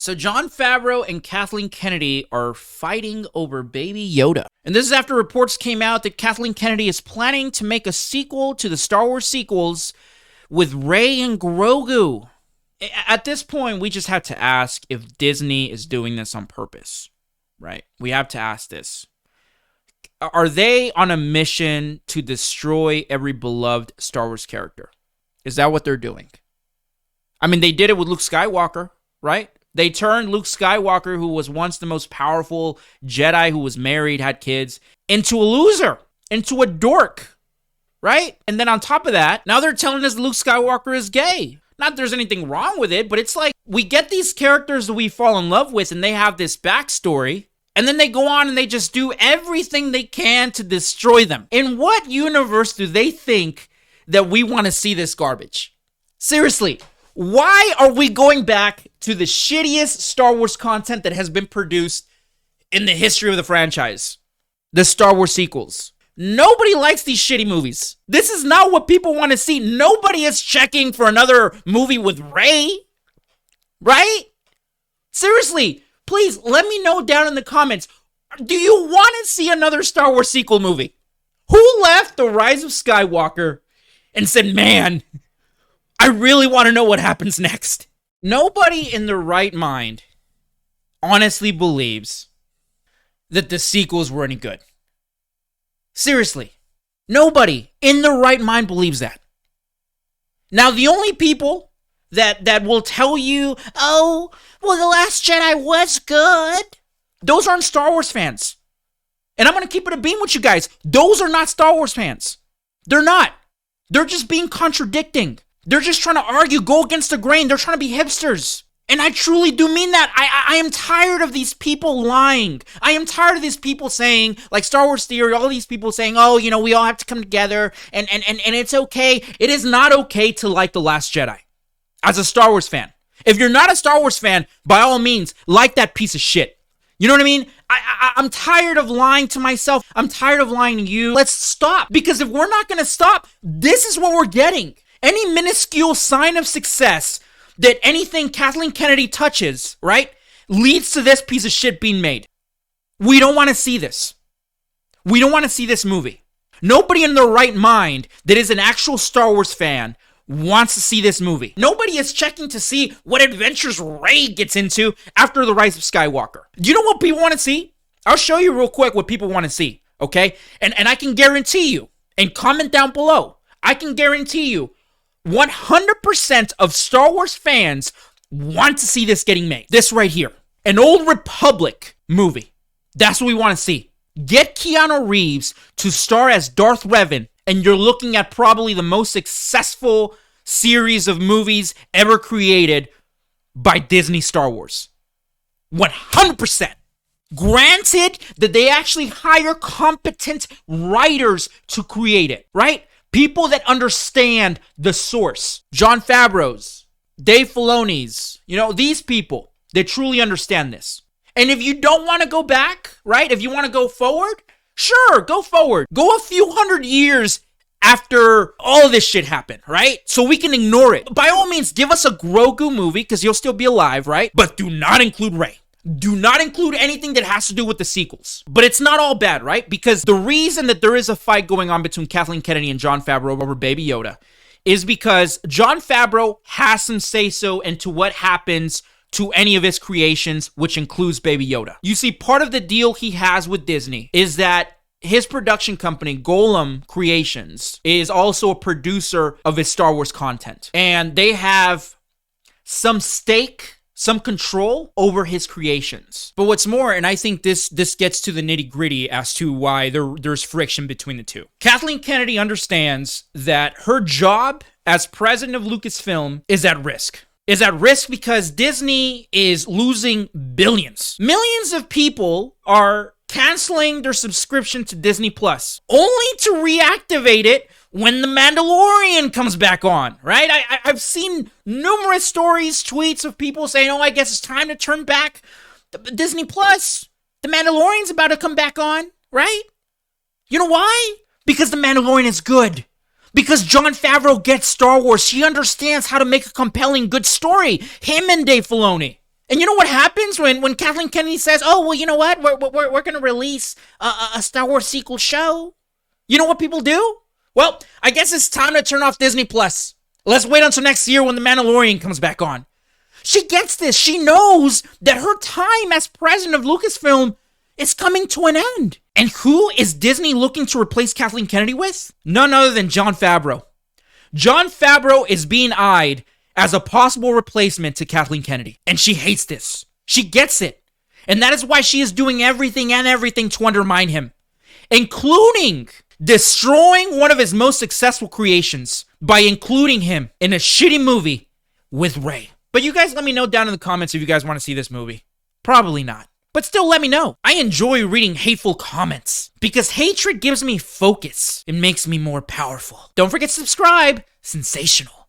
So Jon Favreau and Kathleen Kennedy are fighting over Baby Yoda. And this is after reports came out that Kathleen Kennedy is planning to make a sequel to the Star Wars sequels with Rey and Grogu. At this point, we just have to ask if Disney is doing this on purpose, right? We have to ask this. Are they on a mission to destroy every beloved Star Wars character? Is that what they're doing? I mean, they did it with Luke Skywalker, right? They turned Luke Skywalker, who was once the most powerful Jedi, who was married, had kids, into a loser, into a dork, right? And then on top of that, now they're telling us Luke Skywalker is gay. Not that there's anything wrong with it, but it's like we get these characters that we fall in love with and they have this backstory, and then they go on and they just do everything they can to destroy them. In what universe do they think that we want to see this garbage? Seriously. Why are we going back to the shittiest Star Wars content that has been produced in the history of the franchise? The Star Wars sequels. Nobody likes these shitty movies. This is not what people want to see. Nobody is checking for another movie with Rey. Right? Seriously, please let me know down in the comments. Do you want to see another Star Wars sequel movie? Who left The Rise of Skywalker and said, man, I really want to know what happens next? Nobody in their right mind honestly believes that the sequels were any good. Seriously. Nobody in their right mind believes that. Now, the only people that will tell you, oh, well, The Last Jedi was good, those aren't Star Wars fans. And I'm going to keep it a beam with you guys. Those are not Star Wars fans. They're not. They're just being contradicting. They're just trying to argue, go against the grain. They're trying to be hipsters. And I truly do mean that. I am tired of these people lying. I am tired of these people saying, like Star Wars Theory, all these people saying, oh, you know, we all have to come together and it's okay. It is not okay to like The Last Jedi as a Star Wars fan. If you're not a Star Wars fan, by all means, like that piece of shit. You know what I mean? I'm tired of lying to myself. I'm tired of lying to you. Let's stop. Because if we're not going to stop, this is what we're getting. Any minuscule sign of success that anything Kathleen Kennedy touches, right, leads to this piece of shit being made. We don't want to see this. We don't want to see this movie. Nobody in their right mind that is an actual Star Wars fan wants to see this movie. Nobody is checking to see what adventures Rey gets into after The Rise of Skywalker. Do you know what people want to see? I'll show you real quick what people want to see, okay? And I can guarantee you, and comment down below, I can guarantee you, 100% of Star Wars fans want to see this getting made. This right here. An Old Republic movie. That's what we want to see. Get Keanu Reeves to star as Darth Revan, and you're looking at probably the most successful series of movies ever created by Disney Star Wars. 100%. Granted that they actually hire competent writers to create it, right? People that understand the source. Jon Favreau's, Dave Filoni's, you know, these people, they truly understand this. And if you don't want to go back, right? If you want to go forward, sure, go forward. Go a few hundred years after all this shit happened, right? So we can ignore it. By all means, give us a Grogu movie because you'll still be alive, right? But do not include Rey. Do not include anything that has to do with the sequels. But it's not all bad, right? Because the reason that there is a fight going on between Kathleen Kennedy and Jon Favreau over Baby Yoda is because Jon Favreau has some say-so into what happens to any of his creations, which includes Baby Yoda. You see, part of the deal he has with Disney is that his production company, Golem Creations, is also a producer of his Star Wars content. And they have some stake, some control over his creations. But what's more, and I think this gets to the nitty-gritty as to why there's friction between the two. Kathleen Kennedy understands that her job as president of Lucasfilm is at risk. Is at risk because Disney is losing billions. Millions of people are canceling their subscription to Disney Plus, only to reactivate it when The Mandalorian comes back on, right? I've seen numerous stories, tweets of people saying, oh, I guess it's time to turn back Disney Plus. The Mandalorian's about to come back on, right? You know why? Because The Mandalorian is good. Because Jon Favreau gets Star Wars. He understands how to make a compelling, good story. Him and Dave Filoni. And you know what happens when Kathleen Kennedy says, oh, well, you know what? We're going to release a Star Wars sequel show. You know what people do? Well, I guess it's time to turn off Disney Plus. Let's wait until next year when The Mandalorian comes back on. She gets this. She knows that her time as president of Lucasfilm is coming to an end. And who is Disney looking to replace Kathleen Kennedy with? None other than Jon Favreau. Jon Favreau is being eyed as a possible replacement to Kathleen Kennedy. And she hates this. She gets it. And that is why she is doing everything to undermine him, including destroying one of his most successful creations by including him in a shitty movie with Rey. But you guys let me know down in the comments if you guys want to see this movie. Probably not. But still let me know. I enjoy reading hateful comments because hatred gives me focus. It makes me more powerful. Don't forget to subscribe. Sensational.